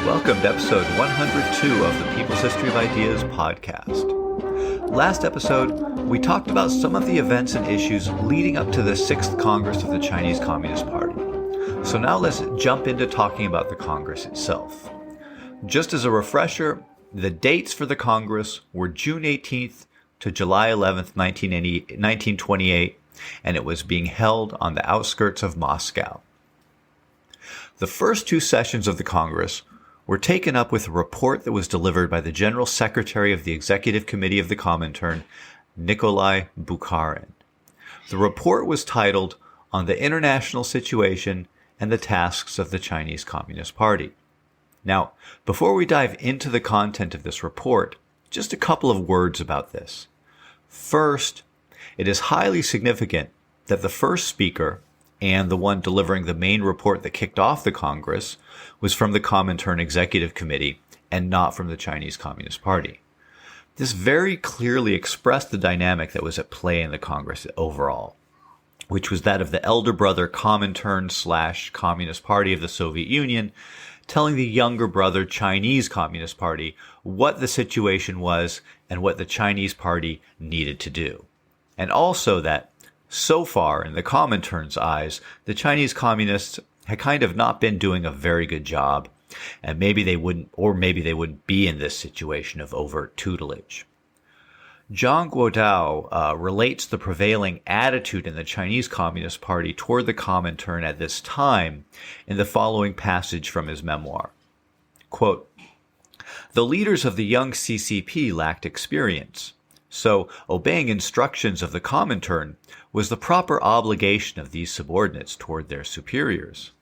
Welcome to episode 102 of the People's History of Ideas podcast. Last episode, we talked about some of the events and issues leading up to the 6th Congress of the Chinese Communist Party. So now let's jump into talking about the Congress itself. Just as a refresher, the dates for the Congress were June 18th to July 11th, 1928, and it was being held on the outskirts of Moscow. The first two sessions of the Congress were taken up with a report that was delivered by the General Secretary of the Executive Committee of the Comintern, Nikolai Bukharin. The report was titled On the International Situation and the Tasks of the Chinese Communist Party. Now, before we dive into the content of this report, just a couple of words about this. First, it is highly significant that the first speaker and the one delivering the main report that kicked off the Congress was from the Comintern Executive Committee and not from the Chinese Communist Party. This very clearly expressed the dynamic that was at play in the Congress overall, which was that of the elder brother Comintern/Communist Party of the Soviet Union telling the younger brother Chinese Communist Party what the situation was and what the Chinese Party needed to do. And also that so far, in the Comintern's eyes, the Chinese communists had kind of not been doing a very good job, and maybe they wouldn't be in this situation of overt tutelage. Zhang Guotao relates the prevailing attitude in the Chinese Communist Party toward the Comintern at this time in the following passage from his memoir. Quote, "The leaders of the young CCP lacked experience, so obeying instructions of the Comintern was the proper obligation of these subordinates toward their superiors.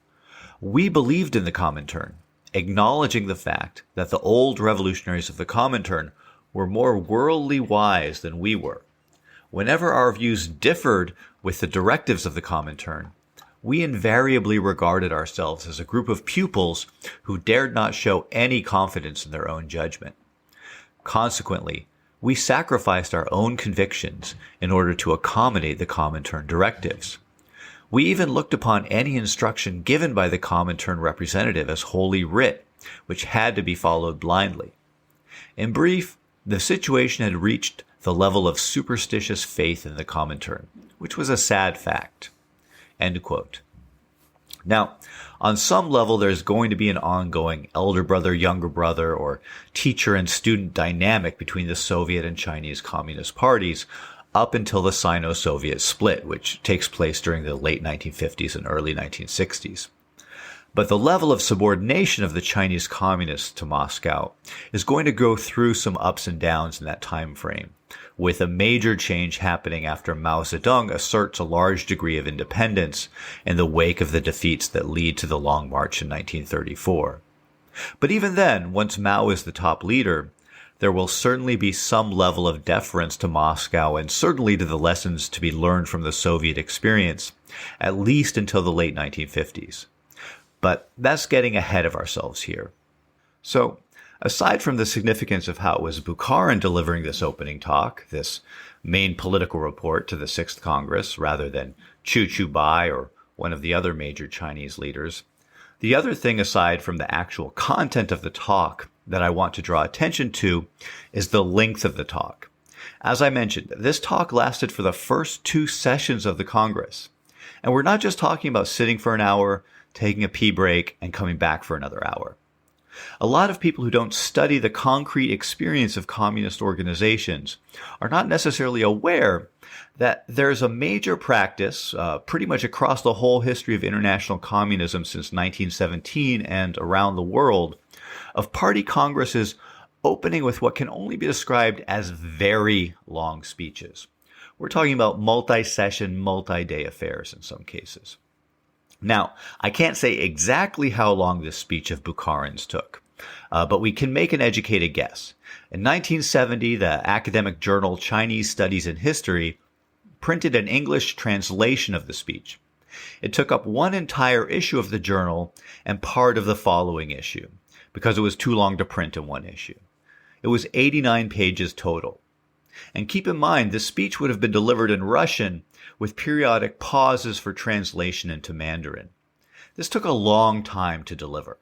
We believed in the Comintern, acknowledging the fact that the old revolutionaries of the Comintern were more worldly wise than we were. Whenever our views differed with the directives of the Comintern, we invariably regarded ourselves as a group of pupils who dared not show any confidence in their own judgment. Consequently, we sacrificed our own convictions in order to accommodate the Comintern directives. We even looked upon any instruction given by the Comintern representative as holy writ, which had to be followed blindly. In brief, the situation had reached the level of superstitious faith in the Comintern, which was a sad fact." End quote. Now, on some level, there's going to be an ongoing elder brother, younger brother, or teacher and student dynamic between the Soviet and Chinese Communist parties up until the Sino-Soviet split, which takes place during the late 1950s and early 1960s. But the level of subordination of the Chinese communists to Moscow is going to go through some ups and downs in that time frame, with a major change happening after Mao Zedong asserts a large degree of independence in the wake of the defeats that lead to the Long March in 1934. But even then, once Mao is the top leader, there will certainly be some level of deference to Moscow and certainly to the lessons to be learned from the Soviet experience, at least until the late 1950s. But that's getting ahead of ourselves here. So, aside from the significance of how it was Bukharin delivering this opening talk, this main political report to the 6th Congress, rather than Qiubai or one of the other major Chinese leaders, the other thing aside from the actual content of the talk that I want to draw attention to is the length of the talk. As I mentioned, this talk lasted for the first two sessions of the Congress. And we're not just talking about sitting for an hour, taking a pee break, and coming back for another hour. A lot of people who don't study the concrete experience of communist organizations are not necessarily aware that there's a major practice, pretty much across the whole history of international communism since 1917 and around the world, of party congresses opening with what can only be described as very long speeches. We're talking about multi-session, multi-day affairs in some cases. Now, I can't say exactly how long this speech of Bukharin's took, but we can make an educated guess. In 1970, the academic journal Chinese Studies in History printed an English translation of the speech. It took up one entire issue of the journal and part of the following issue, because it was too long to print in one issue. It was 89 pages total. And keep in mind, this speech would have been delivered in Russian with periodic pauses for translation into Mandarin. This took a long time to deliver.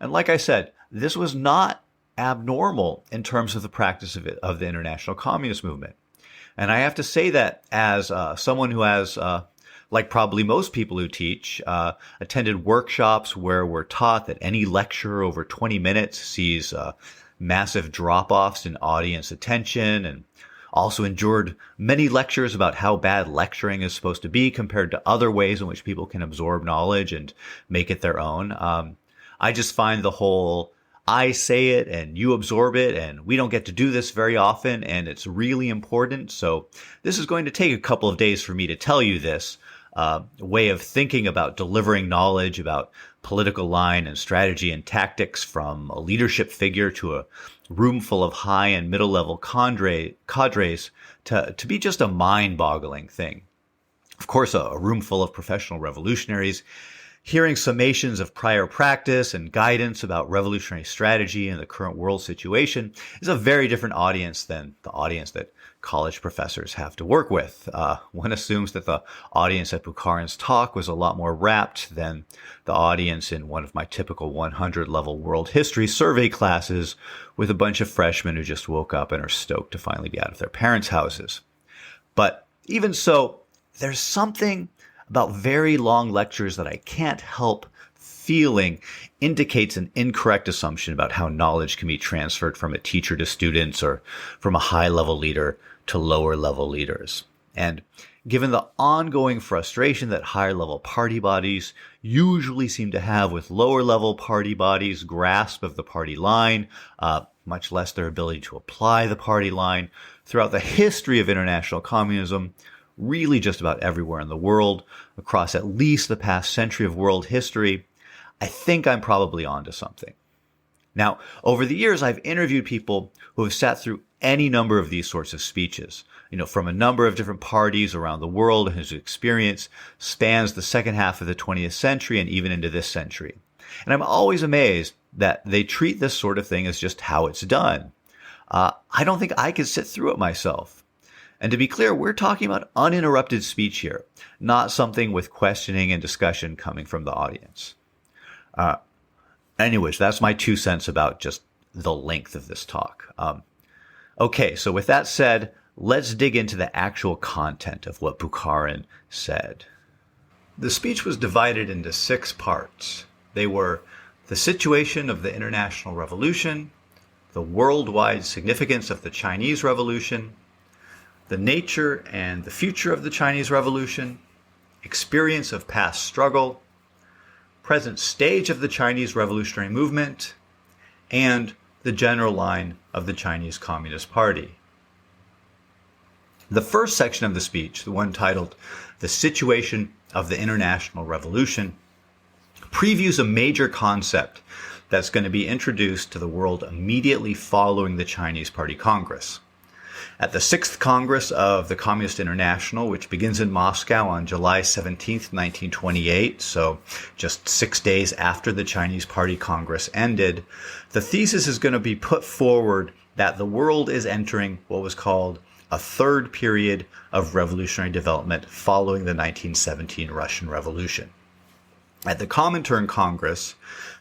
And like I said, this was not abnormal in terms of the practice of the international communist movement. And I have to say that as someone who has, like probably most people who teach, attended workshops where we're taught that any lecture over 20 minutes sees massive drop-offs in audience attention, and also endured many lectures about how bad lecturing is supposed to be compared to other ways in which people can absorb knowledge and make it their own. I just find the whole I say it and you absorb it, and we don't get to do this very often, and it's really important. So this is going to take a couple of days for me to tell you this way of thinking about delivering knowledge about political line and strategy and tactics from a leadership figure to a room full of high and middle level cadres to be just a mind-boggling thing. Of course, a room full of professional revolutionaries hearing summations of prior practice and guidance about revolutionary strategy in the current world situation is a very different audience than the audience that college professors have to work with. One assumes that the audience at Bukharin's talk was a lot more rapt than the audience in one of my typical 100-level world history survey classes with a bunch of freshmen who just woke up and are stoked to finally be out of their parents' houses. But even so, there's something about very long lectures that I can't help feeling indicates an incorrect assumption about how knowledge can be transferred from a teacher to students or from a high-level leader to lower-level leaders. And given the ongoing frustration that higher-level party bodies usually seem to have with lower-level party bodies' grasp of the party line, much less their ability to apply the party line, throughout the history of international communism, really just about everywhere in the world, across at least the past century of world history, I think I'm probably onto something. Now, over the years, I've interviewed people who have sat through any number of these sorts of speeches, from a number of different parties around the world, and whose experience spans the second half of the 20th century and even into this century. And I'm always amazed that they treat this sort of thing as just how it's done. I don't think I could sit through it myself. And to be clear, we're talking about uninterrupted speech here, not something with questioning and discussion coming from the audience. Anyways, that's my 2 cents about just the length of this talk. Okay, so with that said, let's dig into the actual content of what Bukharin said. The speech was divided into 6 parts. They were the situation of the international revolution, the worldwide significance of the Chinese Revolution, the nature and the future of the Chinese Revolution, experience of past struggle, present stage of the Chinese revolutionary movement, and the general line of the Chinese Communist Party. The first section of the speech, the one titled The Situation of the International Revolution, previews a major concept that's going to be introduced to the world immediately following the Chinese Party Congress. At the 6th Congress of the Communist International, which begins in Moscow on July 17, 1928, so just 6 days after the Chinese Party Congress ended, the thesis is going to be put forward that the world is entering what was called a third period of revolutionary development following the 1917 Russian Revolution. At the Comintern Congress,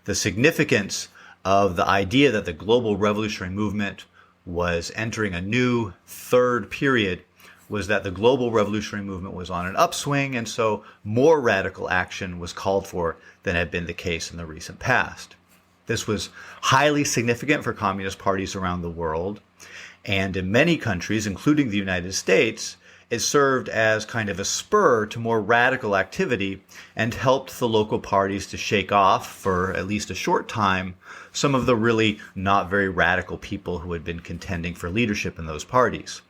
the significance of the idea that the global revolutionary movement was entering a new third period was that the global revolutionary movement was on an upswing, and so more radical action was called for than had been the case in the recent past. This was highly significant for communist parties around the world, and in many countries, including the United States, it served as kind of a spur to more radical activity and helped the local parties to shake off, for at least a short time, some of the really not very radical people who had been contending for leadership in those parties.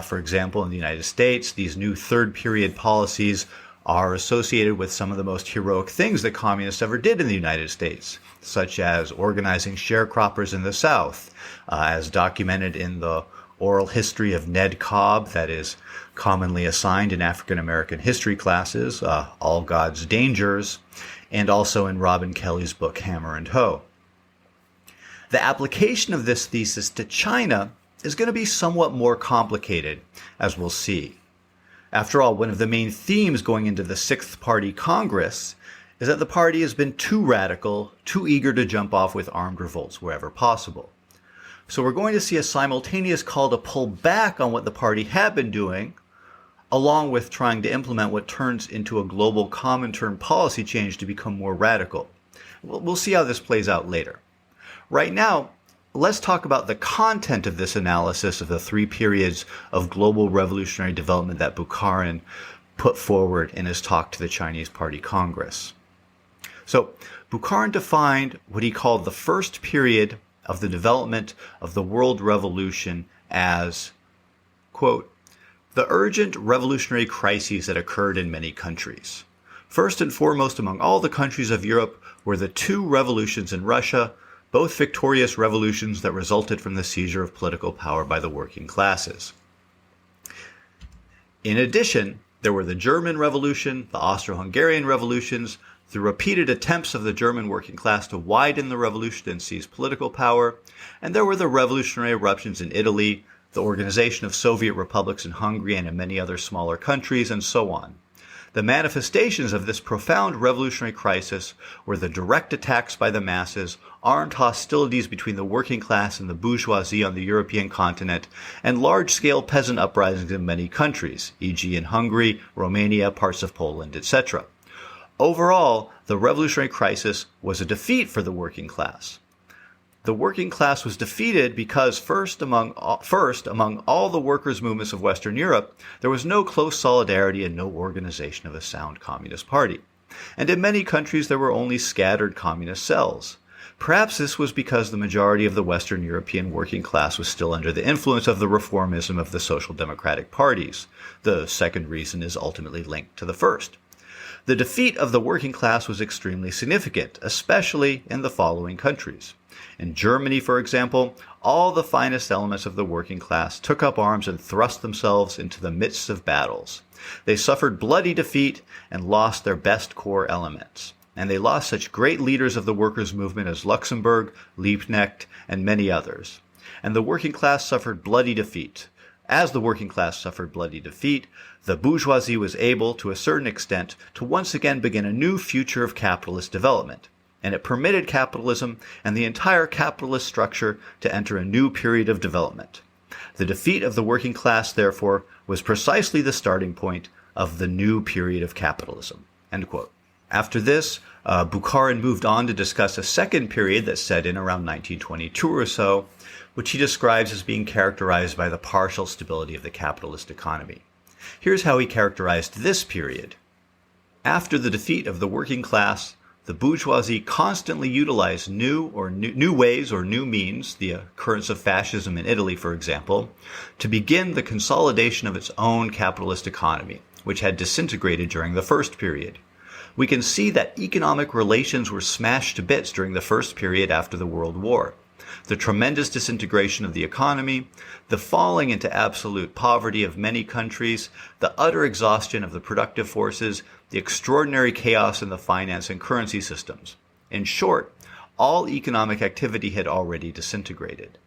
For example, in the United States, these new third period policies are associated with some of the most heroic things that communists ever did in the United States, such as organizing sharecroppers in the South, as documented in the oral history of Ned Cobb that is commonly assigned in African American history classes, All God's Dangers, and also in Robin Kelly's book Hammer and Hoe. The application of this thesis to China is going to be somewhat more complicated, as we'll see. After all, one of the main themes going into the 6th Party Congress is that the party has been too radical, too eager to jump off with armed revolts wherever possible. So we're going to see a simultaneous call to pull back on what the party had been doing, along with trying to implement what turns into a global Comintern policy change to become more radical. We'll see how this plays out later. Right now, let's talk about the content of this analysis of the 3 periods of global revolutionary development that Bukharin put forward in his talk to the Chinese Party Congress. So, Bukharin defined what he called the first period of the development of the world revolution as, quote, the urgent revolutionary crises that occurred in many countries. First and foremost among all the countries of Europe were the 2 revolutions in Russia, both victorious revolutions that resulted from the seizure of political power by the working classes. In addition, there were the German Revolution, the Austro-Hungarian revolutions, the repeated attempts of the German working class to widen the revolution and seize political power, and there were the revolutionary eruptions in Italy, the organization of Soviet republics in Hungary and in many other smaller countries, and so on. The manifestations of this profound revolutionary crisis were the direct attacks by the masses, armed hostilities between the working class and the bourgeoisie on the European continent, and large-scale peasant uprisings in many countries, e.g. in Hungary, Romania, parts of Poland, etc. Overall, the revolutionary crisis was a defeat for the working class. The working class was defeated because first among all the workers' movements of Western Europe, there was no close solidarity and no organization of a sound communist party. And in many countries there were only scattered communist cells. Perhaps this was because the majority of the Western European working class was still under the influence of the reformism of the social democratic parties. The second reason is ultimately linked to the first. The defeat of the working class was extremely significant, especially in the following countries. In Germany, for example, all the finest elements of the working class took up arms and thrust themselves into the midst of battles. They suffered bloody defeat and lost their best core elements. And they lost such great leaders of the workers' movement as Luxemburg, Liebknecht, and many others. And the working class suffered bloody defeat. As the working class suffered bloody defeat, the bourgeoisie was able, to a certain extent, to once again begin a new future of capitalist development. And it permitted capitalism and the entire capitalist structure to enter a new period of development. The defeat of the working class, therefore, was precisely the starting point of the new period of capitalism. End quote. After this, Bukharin moved on to discuss a second period that set in around 1922 or so, which he describes as being characterized by the partial stability of the capitalist economy. Here's how he characterized this period. After the defeat of the working class, the bourgeoisie constantly utilized new ways or new means, the occurrence of fascism in Italy, for example, to begin the consolidation of its own capitalist economy, which had disintegrated during the first period. We can see that economic relations were smashed to bits during the first period after the World War. The tremendous disintegration of the economy, the falling into absolute poverty of many countries, the utter exhaustion of the productive forces, the extraordinary chaos in the finance and currency systems. In short, all economic activity had already disintegrated.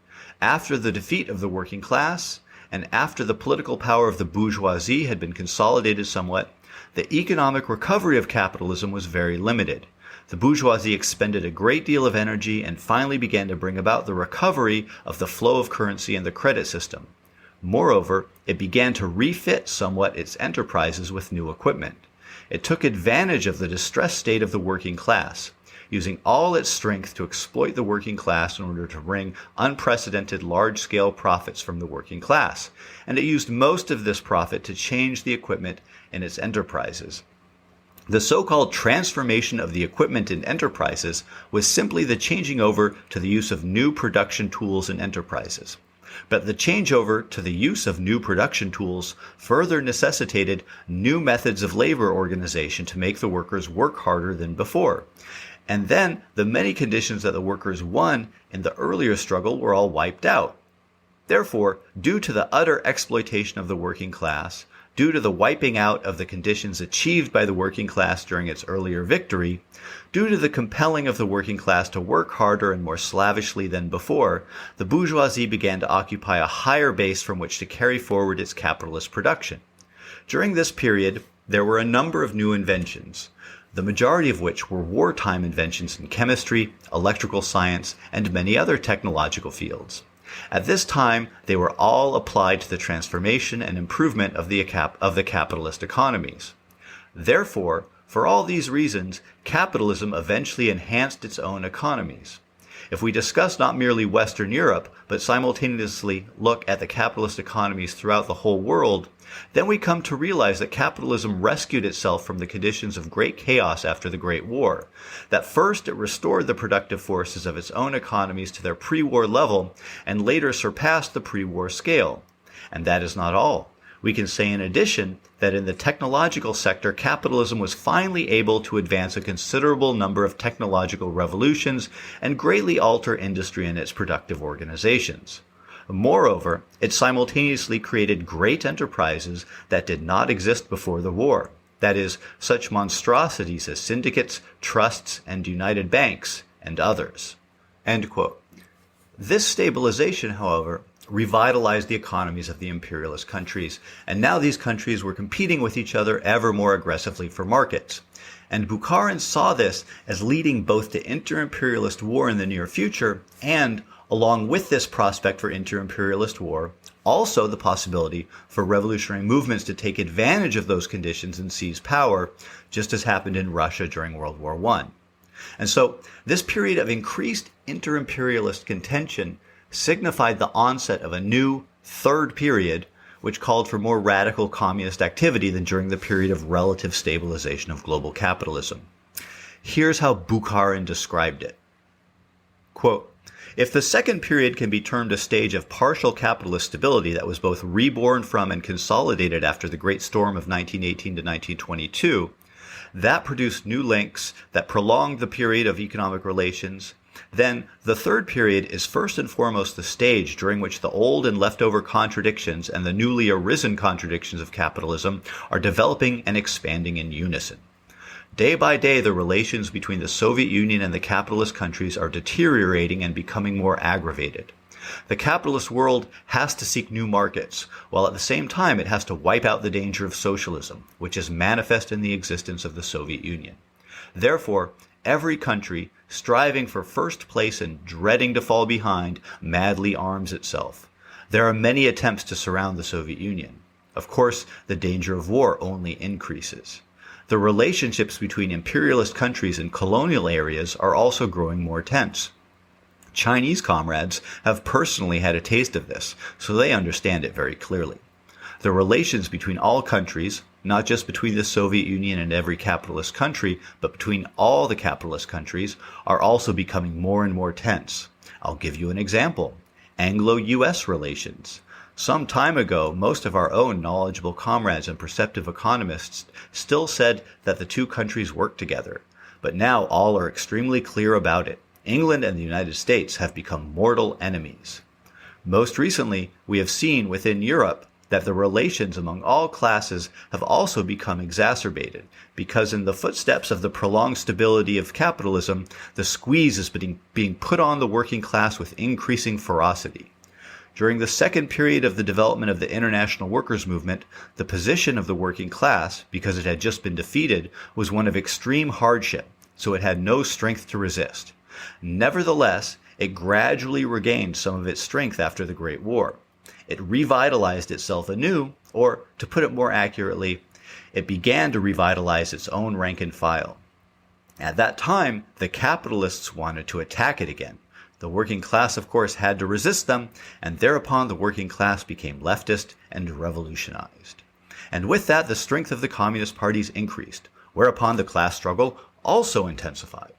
After the defeat of the working class, and after the political power of the bourgeoisie had been consolidated somewhat, the economic recovery of capitalism was very limited. The bourgeoisie expended a great deal of energy and finally began to bring about the recovery of the flow of currency and the credit system. Moreover, it began to refit somewhat its enterprises with new equipment. It took advantage of the distressed state of the working class, using all its strength to exploit the working class in order to wring unprecedented large-scale profits from the working class, and it used most of this profit to change the equipment in its enterprises. The so-called transformation of the equipment in enterprises was simply the changing over to the use of new production tools in enterprises. But the changeover to the use of new production tools further necessitated new methods of labor organization to make the workers work harder than before. And then the many conditions that the workers won in the earlier struggle were all wiped out. Therefore, due to the utter exploitation of the working class, due to the wiping out of the conditions achieved by the working class during its earlier victory, due to the compelling of the working class to work harder and more slavishly than before, the bourgeoisie began to occupy a higher base from which to carry forward its capitalist production. During this period, there were a number of new inventions. the majority of which were wartime inventions in chemistry, electrical science, and many other technological fields. At this time, they were all applied to the transformation and improvement of the capitalist economies. Therefore, for all these reasons, capitalism eventually enhanced its own economies. If we discuss not merely Western Europe, but simultaneously look at the capitalist economies throughout the whole world, then we come to realize that capitalism rescued itself from the conditions of great chaos after the Great War. That first it restored the productive forces of its own economies to their pre-war level, and later surpassed the pre-war scale. And that is not all. We can say in addition that in the technological sector, capitalism was finally able to advance a considerable number of technological revolutions and greatly alter industry and its productive organizations. Moreover, it simultaneously created great enterprises that did not exist before the war. That is, such monstrosities as syndicates, trusts, and united banks, and others. End quote. This stabilization, however, revitalized the economies of the imperialist countries, and now these countries were competing with each other ever more aggressively for markets. And Bukharin saw this as leading both to inter-imperialist war in the near future and, along with this prospect for inter-imperialist war, also the possibility for revolutionary movements to take advantage of those conditions and seize power, just as happened in Russia during World War I. And so this period of increased inter-imperialist contention signified the onset of a new third period, which called for more radical communist activity than during the period of relative stabilization of global capitalism. Here's how Bukharin described it. Quote, "If the second period can be termed a stage of partial capitalist stability that was both reborn from and consolidated after the Great Storm of 1918 to 1922, that produced new links that prolonged the period of economic relations, then the third period is first and foremost the stage during which the old and leftover contradictions and the newly arisen contradictions of capitalism are developing and expanding in unison. Day by day, the relations between the Soviet Union and the capitalist countries are deteriorating and becoming more aggravated. The capitalist world has to seek new markets, while at the same time it has to wipe out the danger of socialism, which is manifest in the existence of the Soviet Union. Therefore, every country, striving for first place and dreading to fall behind, madly arms itself. There are many attempts to surround the Soviet Union. Of course, the danger of war only increases. The relationships between imperialist countries and colonial areas are also growing more tense. Chinese comrades have personally had a taste of this, so they understand it very clearly. The relations between all countries, not just between the Soviet Union and every capitalist country, but between all the capitalist countries, are also becoming more and more tense. I'll give you an example. Anglo-US relations. Some time ago, most of our own knowledgeable comrades and perceptive economists still said that the two countries work together, but now all are extremely clear about it. England and the United States have become mortal enemies. Most recently, we have seen within Europe that the relations among all classes have also become exacerbated, because in the footsteps of the prolonged stability of capitalism, the squeeze is being put on the working class with increasing ferocity. During the second period of the development of the international workers' movement, the position of the working class, because it had just been defeated, was one of extreme hardship, so it had no strength to resist. Nevertheless, it gradually regained some of its strength after the Great War. It revitalized itself anew, or, to put it more accurately, it began to revitalize its own rank and file. At that time, the capitalists wanted to attack it again. The working class, of course, had to resist them, and thereupon the working class became leftist and revolutionized. And with that, the strength of the communist parties increased, whereupon the class struggle also intensified.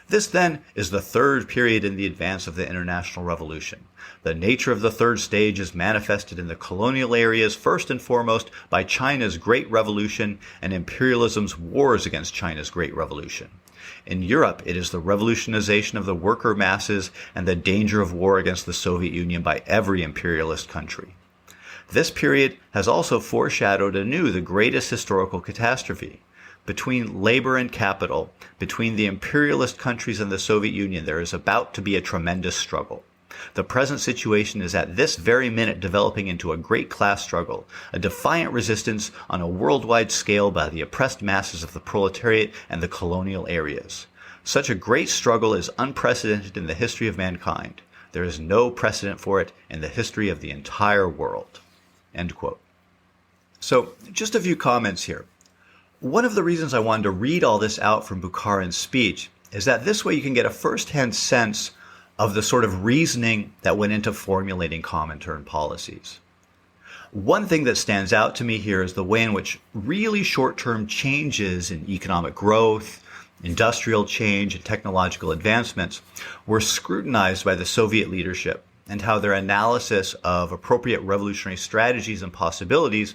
This, then, is the third period in the advance of the international revolution. The nature of the third stage is manifested in the colonial areas first and foremost by China's Great Revolution and imperialism's wars against China's Great Revolution. In Europe, it is the revolutionization of the worker masses and the danger of war against the Soviet Union by every imperialist country. This period has also foreshadowed anew the greatest historical catastrophe. Between labor and capital, between the imperialist countries and the Soviet Union, there is about to be a tremendous struggle. The present situation is at this very minute developing into a great class struggle, a defiant resistance on a worldwide scale by the oppressed masses of the proletariat and the colonial areas. Such a great struggle is unprecedented in the history of mankind. There is no precedent for it in the history of the entire world." End quote. So, just a few comments here. One of the reasons I wanted to read all this out from Bukharin's speech is that this way you can get a first-hand sense of the sort of reasoning that went into formulating Comintern policies. One thing that stands out to me here is the way in which really short-term changes in economic growth, industrial change, and technological advancements were scrutinized by the Soviet leadership, and how their analysis of appropriate revolutionary strategies and possibilities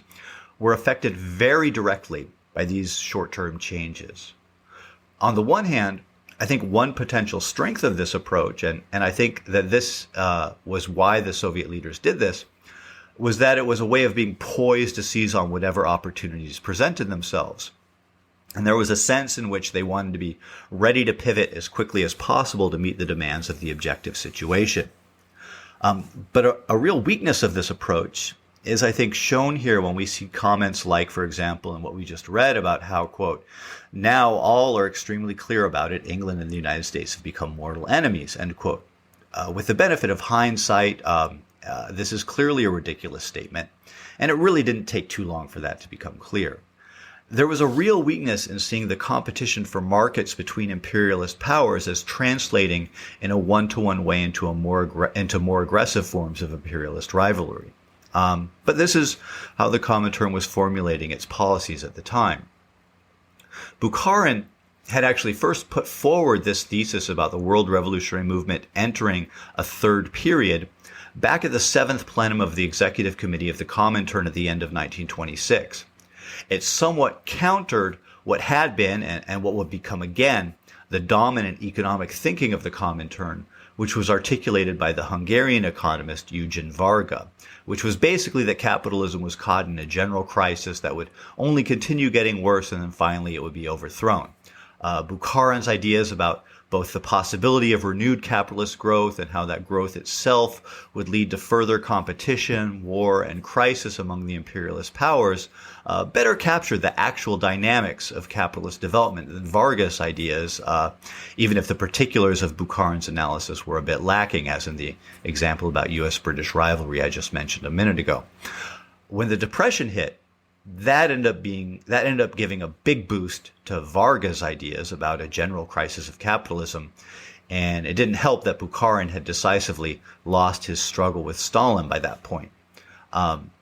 were affected very directly by these short-term changes. On the one hand, I think one potential strength of this approach, and I think that this was why the Soviet leaders did this, was that it was a way of being poised to seize on whatever opportunities presented themselves. And there was a sense in which they wanted to be ready to pivot as quickly as possible to meet the demands of the objective situation. But a real weakness of this approach is, I think, shown here when we see comments like, for example, in what we just read about how, quote, "Now all are extremely clear about it. England and the United States have become mortal enemies," end quote. With the benefit of hindsight, this is clearly a ridiculous statement, and it really didn't take too long for that to become clear. There was a real weakness in seeing the competition for markets between imperialist powers as translating in a one-to-one way into more aggressive forms of imperialist rivalry. But this is how the Comintern was formulating its policies at the time. Bukharin had actually first put forward this thesis about the world revolutionary movement entering a third period back at the 7th plenum of the Executive Committee of the Comintern at the end of 1926. It somewhat countered what had been, and what would become again, the dominant economic thinking of the Comintern, which was articulated by the Hungarian economist Eugen Varga, which was basically that capitalism was caught in a general crisis that would only continue getting worse, and then finally it would be overthrown. Bukharin's ideas about both the possibility of renewed capitalist growth and how that growth itself would lead to further competition, war, and crisis among the imperialist powers better captured the actual dynamics of capitalist development than Varga's ideas, even if the particulars of Bukharin's analysis were a bit lacking, as in the example about U.S.-British rivalry I just mentioned a minute ago. When the Depression hit, that ended up giving a big boost to Varga's ideas about a general crisis of capitalism, and it didn't help that Bukharin had decisively lost his struggle with Stalin by that point.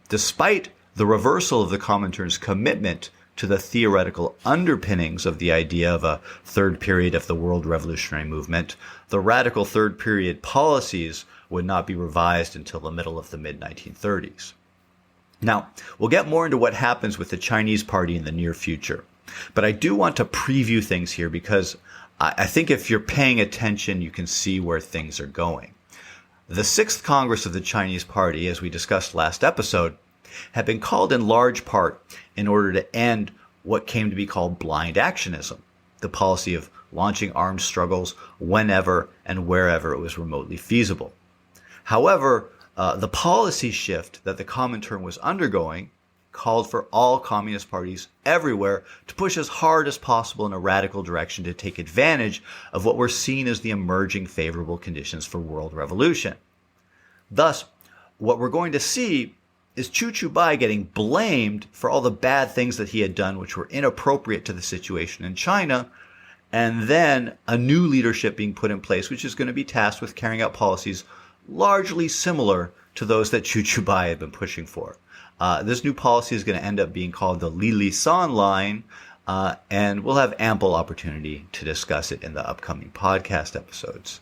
Despite the reversal of the Comintern's commitment to the theoretical underpinnings of the idea of a third period of the world revolutionary movement, the radical third period policies would not be revised until the middle of the mid-1930s. Now, we'll get more into what happens with the Chinese party in the near future. But I do want to preview things here because I think if you're paying attention, you can see where things are going. The 6th Congress of the Chinese Party, as we discussed last episode, had been called in large part in order to end what came to be called blind actionism, the policy of launching armed struggles whenever and wherever it was remotely feasible. However, the policy shift that the Comintern was undergoing called for all communist parties everywhere to push as hard as possible in a radical direction to take advantage of what were seen as the emerging favorable conditions for world revolution. Thus, what we're going to see is Qiubai getting blamed for all the bad things that he had done which were inappropriate to the situation in China, and then a new leadership being put in place which is going to be tasked with carrying out policies largely similar to those that Qiubai had been pushing for. This new policy is going to end up being called the Li-Li-San line, and we'll have ample opportunity to discuss it in the upcoming podcast episodes.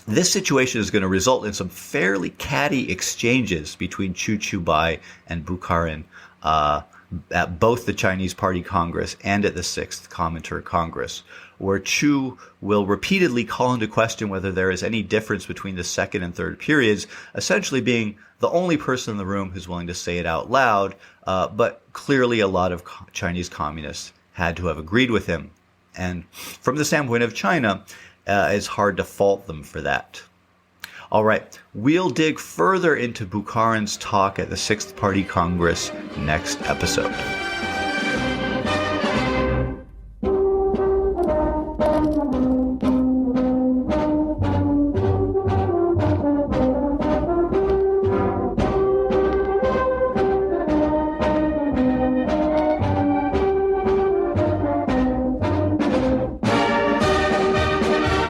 This situation is going to result in some fairly catty exchanges between Qiubai and Bukharin at both the Chinese Party Congress and at the 6th Comintern Congress, where Qiu will repeatedly call into question whether there is any difference between the second and third periods, essentially being the only person in the room who's willing to say it out loud, but clearly a lot of Chinese communists had to have agreed with him. And from the standpoint of China, it's hard to fault them for that. All right, we'll dig further into Bukharin's talk at the Sixth Party Congress next episode.